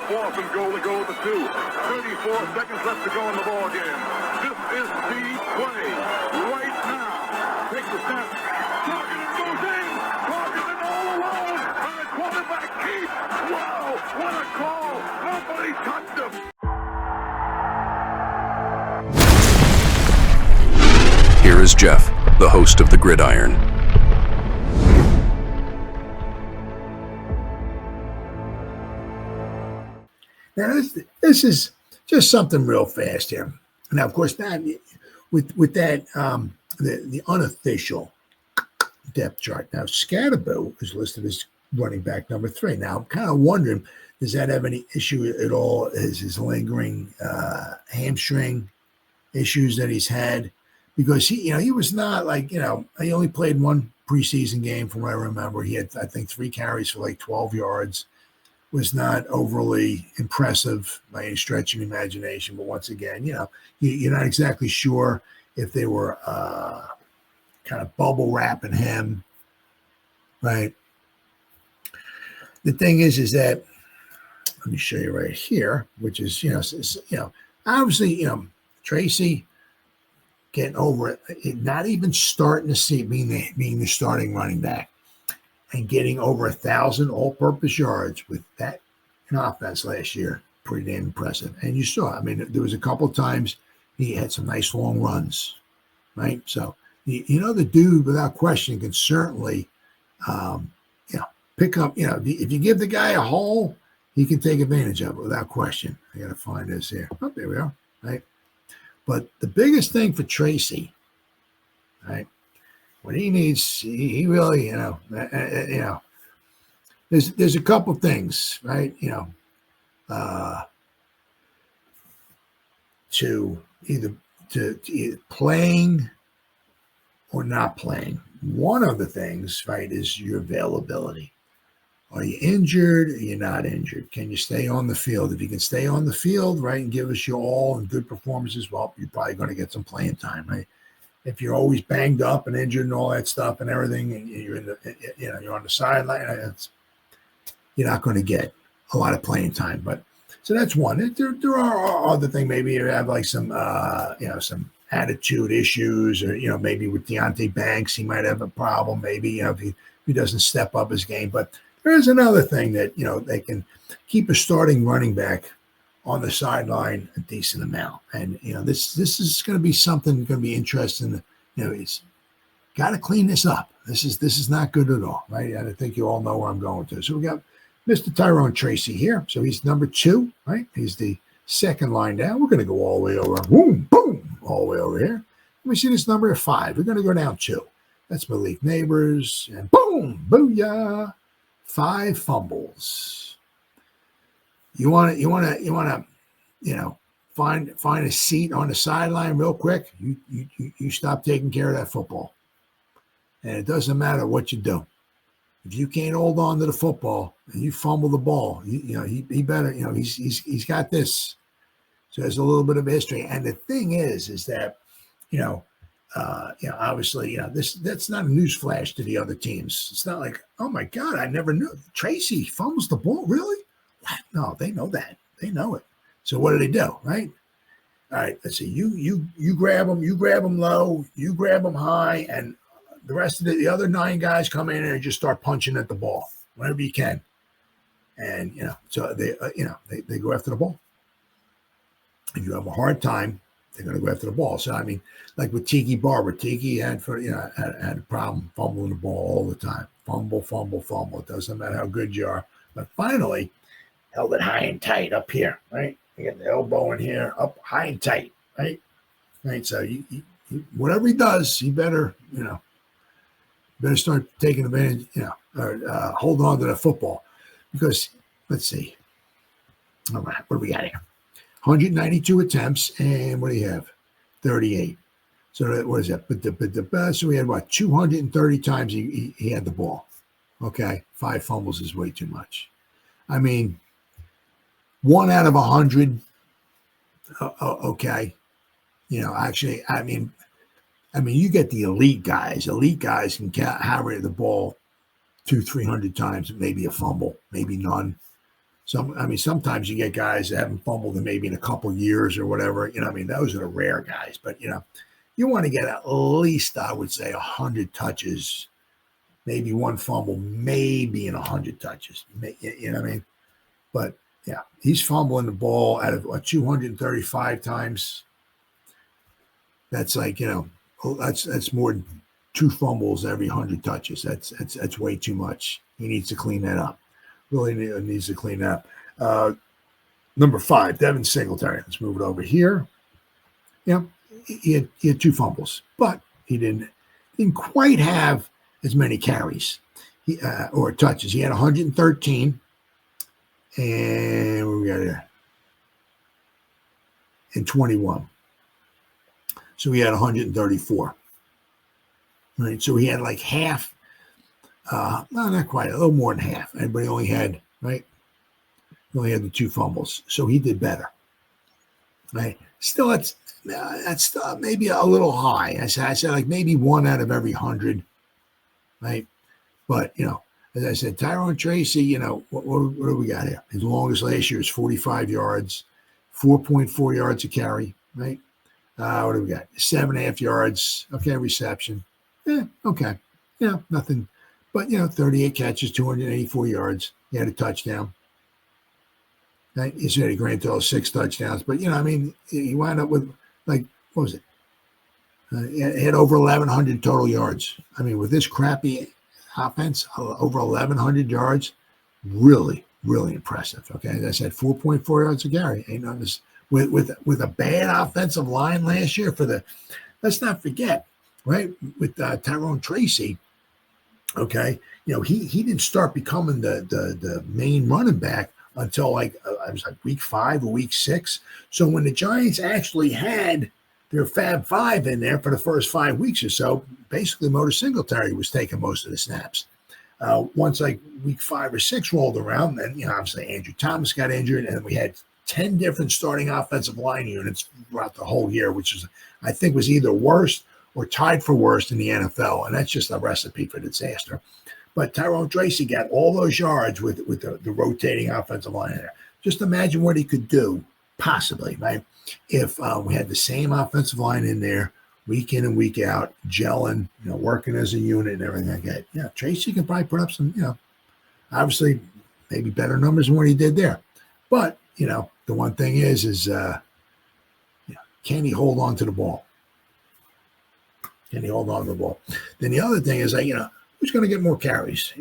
4th and goal to go to the 2. 34 seconds left to go in the ball game. This is the play right now. Takes the snap. Targeted goes in. Targeted all alone. And the quarterback keeps. Wow, what a call. Nobody touched him. Here is Jeff, the host of the Gridiron. Now, this is just something real fast here. Now, of course, that with that the unofficial depth chart. Now, Skattebo is listed as running back number 3. Now, I'm kind of wondering, does that have any issue at all? Is his lingering hamstring issues that he's had? Because he was not like, he only played one preseason game from what I remember. He had, I think, 3 carries for like 12 yards. Was not overly impressive by any stretch of imagination. But once again, you're not exactly sure if they were kind of bubble wrapping him, right? The thing is that, let me show you right here, which is, obviously, Tracy getting over it, not even starting to see being the starting running back. And getting over 1,000 all-purpose yards with that in offense last year, pretty damn impressive. And you saw, there was a couple of times he had some nice long runs, right? So, the dude, without question, can certainly, pick up, if you give the guy a hole, he can take advantage of it without question. I got to find this here. Oh, there we are, right? But the biggest thing for Tracy, right? What he needs, he really, there's a couple things, right? To either playing or not playing. One of the things, right, is your availability. Are you injured? Or you're not injured? Can you stay on the field? If you can stay on the field, right, and give us your all and good performances, well, you're probably going to get some playing time, right? If you're always banged up and injured and all that stuff and everything, and you're on the sideline, you're not going to get a lot of playing time. But so that's one. There are other things. Maybe you have like some attitude issues, or maybe with Deonte Banks, he might have a problem. Maybe if he doesn't step up his game. But there's another thing that they can keep a starting running back on the sideline a decent amount. And, this is going to be something going to be interesting. He's got to clean this up. This is not good at all, right? And I think you all know where I'm going to. So we got Mr. Tyrone Tracy here. So he's number 2, right? He's the second line down. We're going to go all the way over. Boom, boom, all the way over here. We see this number 5. We're going to go down 2. That's Malik Neighbors. And boom, booyah. 5 fumbles. You want to, find a seat on the sideline real quick. You stop taking care of that football, and it doesn't matter what you do. If you can't hold on to the football and you fumble the ball, he better. He's got this. So there's a little bit of history. And the thing is that, obviously, that's not a news flash to the other teams. It's not like, oh my God, I never knew Tracy fumbles the ball, really. No, they know that. They know it. So what do they do, right? All right, let's see. You grab them low, you grab them high, and the rest of the other 9 guys come in and just start punching at the ball whenever you can. And so they go after the ball. If you have a hard time, they're going to go after the ball. So like with Tiki Barber, Tiki had a problem fumbling the ball all the time. Fumble. It doesn't matter how good you are. But finally, held it high and tight up here, right? You get the elbow in here, up high and tight, right? Right. So you whatever he does, he better start taking advantage, or hold on to the football, because let's see. All right, what do we got here? 192 attempts, and what do you have? 38. So what is that? But the best. So we had 230 times he had the ball. Okay, 5 fumbles is way too much. 1 out of 100. Okay, actually, you get the elite guys. Elite guys can carry the ball 200-300 times, maybe a fumble, maybe none. Sometimes you get guys that haven't fumbled in maybe in a couple years or whatever. Those are the rare guys. But you want to get at least, I would say, 100 touches, maybe one fumble, maybe in 100 touches. You know what I mean? But yeah, he's fumbling the ball out of 235 times. That's like, that's more than 2 fumbles every 100 touches. That's way too much. He needs to clean that up. Really needs to clean that up. Number 5, Devin Singletary. Let's move it over here. Yeah, he had 2 fumbles, but he didn't quite have as many carries or touches. He had 113, and we got here, and 21. So he had 134. Right, so he had like half. No, not quite. A little more than half. But he only had the 2 fumbles, so he did better. Right. Still, that's maybe a little high. I said like maybe 1 out of every 100. Right. But as I said, Tyrone Tracy. What do we got here? His longest last year is 45 yards, 4.4 yards a carry. Right. What do we got? 7.5 yards. Okay, reception. Okay. Nothing. But, 38 catches, 284 yards. He had a touchdown. Right? He said a grand total of 6 touchdowns. But, he wound up with, like, what was it? He had over 1,100 total yards. With this crappy offense, over 1,100 yards, really, really impressive. Okay, as I said, 4.4 yards a carry. Ain't nothing this with a bad offensive line last year let's not forget, right, with Tyrone Tracy. Okay, he didn't start becoming the main running back until like it was like week 5 or week 6. So when the Giants actually had their Fab 5 in there for the first 5 weeks or so, basically Motor Singletary was taking most of the snaps. Once like week 5 or 6 rolled around, then obviously Andrew Thomas got injured, and we had 10 different starting offensive line units throughout the whole year, which I think was either worst or tied for worst in the NFL, and that's just a recipe for disaster. But Tyrone Tracy got all those yards with the rotating offensive line there. Just imagine what he could do, possibly, right, if we had the same offensive line in there week in and week out, gelling, working as a unit and everything like that. Yeah, Tracy can probably put up some, obviously maybe better numbers than what he did there. But, the one thing is can he hold on to the ball? Can he hold on to the ball? Then the other thing is, who's going to get more carries?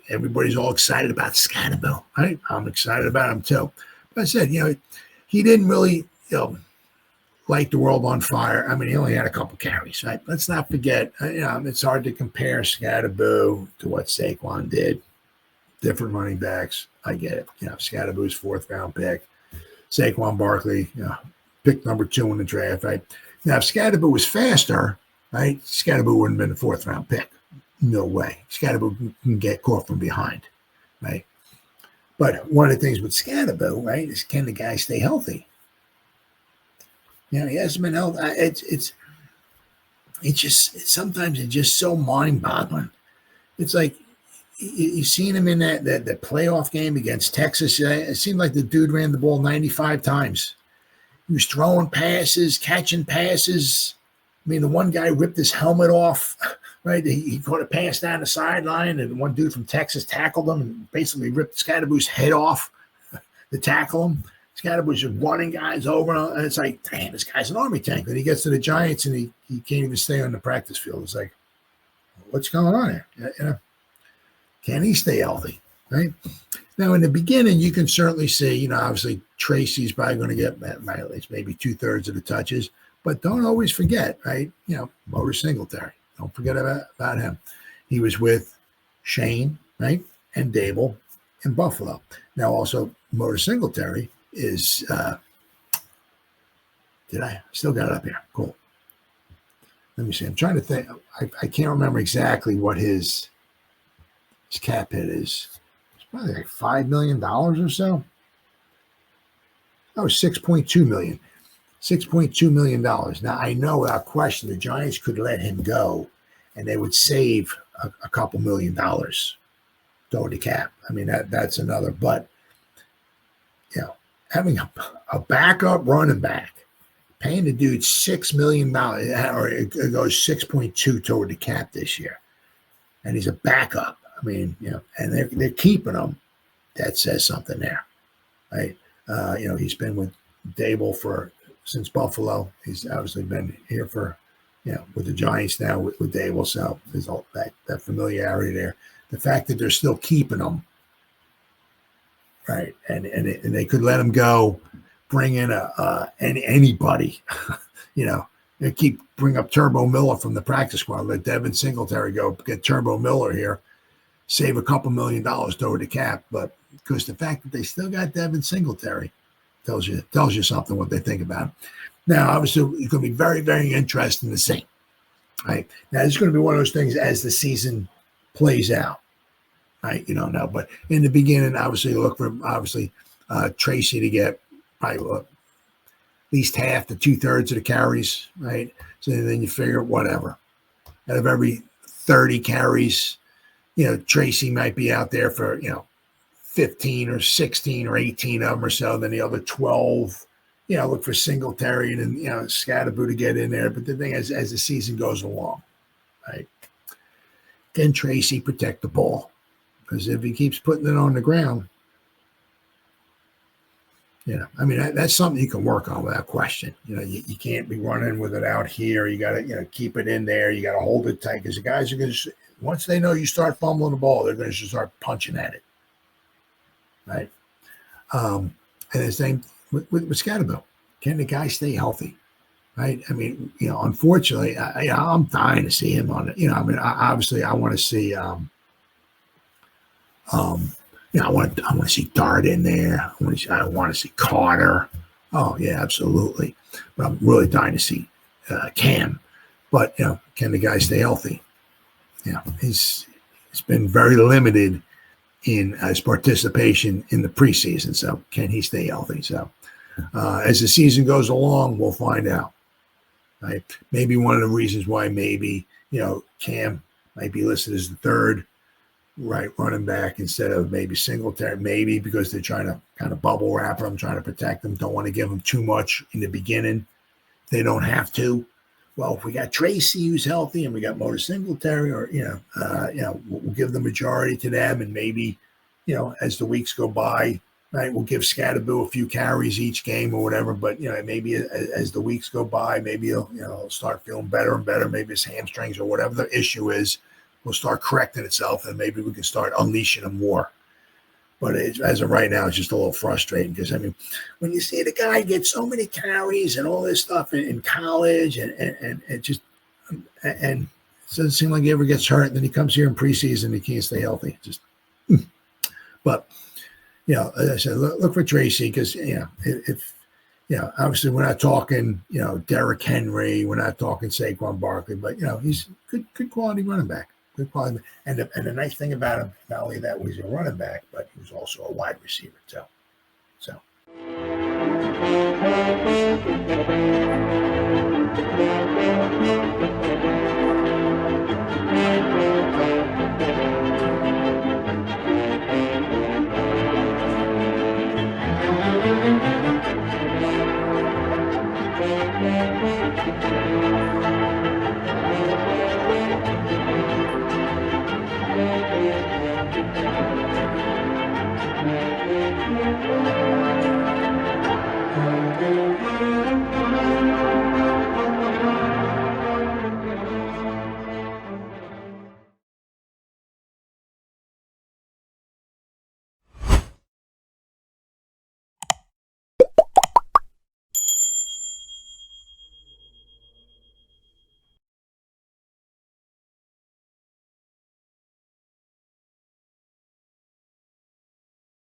Everybody's all excited about Skattebo, right? I'm excited about him too. But I said, he didn't really, light the world on fire. He only had a couple carries, right? Let's not forget, it's hard to compare Skattebo to what Saquon did. Different running backs. I get it. Skattebo's 4th round pick. Saquon Barkley, pick number 2 in the draft, right? Now, if Skattebo was faster, right, Skattebo wouldn't have been the 4th round pick. No way. Skattebo can get caught from behind, right? But one of the things with Skattebo, right, is can the guy stay healthy? He hasn't been healthy. Sometimes it's just so mind-boggling. It's like you seen him in that playoff game against Texas. It seemed like the dude ran the ball 95 times. He was throwing passes, catching passes. The one guy ripped his helmet off, right? He caught a pass down the sideline, and one dude from Texas tackled him and basically ripped Skattebo's head off to tackle him. Skattebo's just running guys over, and it's like, damn, this guy's an army tank. Then he gets to the Giants, and he can't even stay on the practice field. It's like, what's going on here? Can he stay healthy, right? Now, in the beginning, you can certainly see, obviously Tracy's probably going to get at least maybe 2/3 of the touches, but don't always forget, right? Motor Singletary. Don't forget about him. He was with Shane, right, and Daboll in Buffalo. Now, also, Motor Singletary is, I still got it up here. Cool. Let me see. I'm trying to think. I can't remember exactly what his cap hit is. It's probably like $5 million or so. Oh, $6.2 million. $6.2 million. Now, I know without question the Giants could let him go, and they would save a couple $1 million. Throw the cap. That's another. But having a backup running back, paying the dude $6 million, or it goes 6.2 toward the cap this year, and he's a backup. I mean, and they're keeping him. That says something there, right? He's been with Daboll since Buffalo. He's obviously been here for, with the Giants now with Daboll. So there's all that familiarity there. The fact that they're still keeping him, right? And they could let him go, bring in anybody, they bring up Turbo Miller from the practice squad, let Devin Singletary go, get Turbo Miller here, save a couple $1 million toward the cap. But because the fact that they still got Devin Singletary tells you something what they think about him. Now, obviously, it's going to be very, very interesting to see. Right now, it's going to be one of those things as the season plays out. Right, you don't know, but in the beginning, obviously, look for Tracy to get probably at least half to 2/3 of the carries. Right, so then you figure whatever. Out of every 30 carries, Tracy might be out there for 15 or 16 or 18 of them or so. Then the other 12, look for Singletary and Skattebo to get in there. But the thing is, as the season goes along, right, can Tracy protect the ball? Because if he keeps putting it on the ground, that's something you can work on without question. You can't be running with it out here. You got to, keep it in there. You got to hold it tight because the guys are going to, once they know you start fumbling the ball, they're going to start punching at it. Right. And the same with Skattebo. Can the guy stay healthy? Right. I mean, unfortunately, I'm dying to see him on it. Obviously, I want to see, I want to see Dart in there. I want to see Carter. Oh yeah, absolutely. But I'm really dying to see Cam. But can the guy stay healthy? He's been very limited in his participation in the preseason. So can he stay healthy? So as the season goes along, we'll find out. Right? Maybe one of the reasons why Cam might be listed as the third running back instead of maybe Singletary, maybe because they're trying to kind of bubble wrap him, trying to protect him, don't want to give him too much in the beginning. They don't have to. Well, if we got Tracy who's healthy and we got Motor Singletary, or we'll give the majority to them, and maybe as the weeks go by, right, we'll give Skattebo a few carries each game or whatever. But maybe as the weeks go by, maybe he'll start feeling better and better. Maybe his hamstrings or whatever the issue is will start correcting itself, and maybe we can start unleashing him more. But as of right now, it's just a little frustrating because, when you see the guy get so many carries and all this stuff in college, and it doesn't seem like he ever gets hurt, and then he comes here in preseason and he can't stay healthy. But, as I said, look for Tracy because, if obviously we're not talking, Derrick Henry, we're not talking Saquon Barkley, but, he's good quality running back. Good quality. And the nice thing about him, not only that was a running back, but he was also a wide receiver too. So.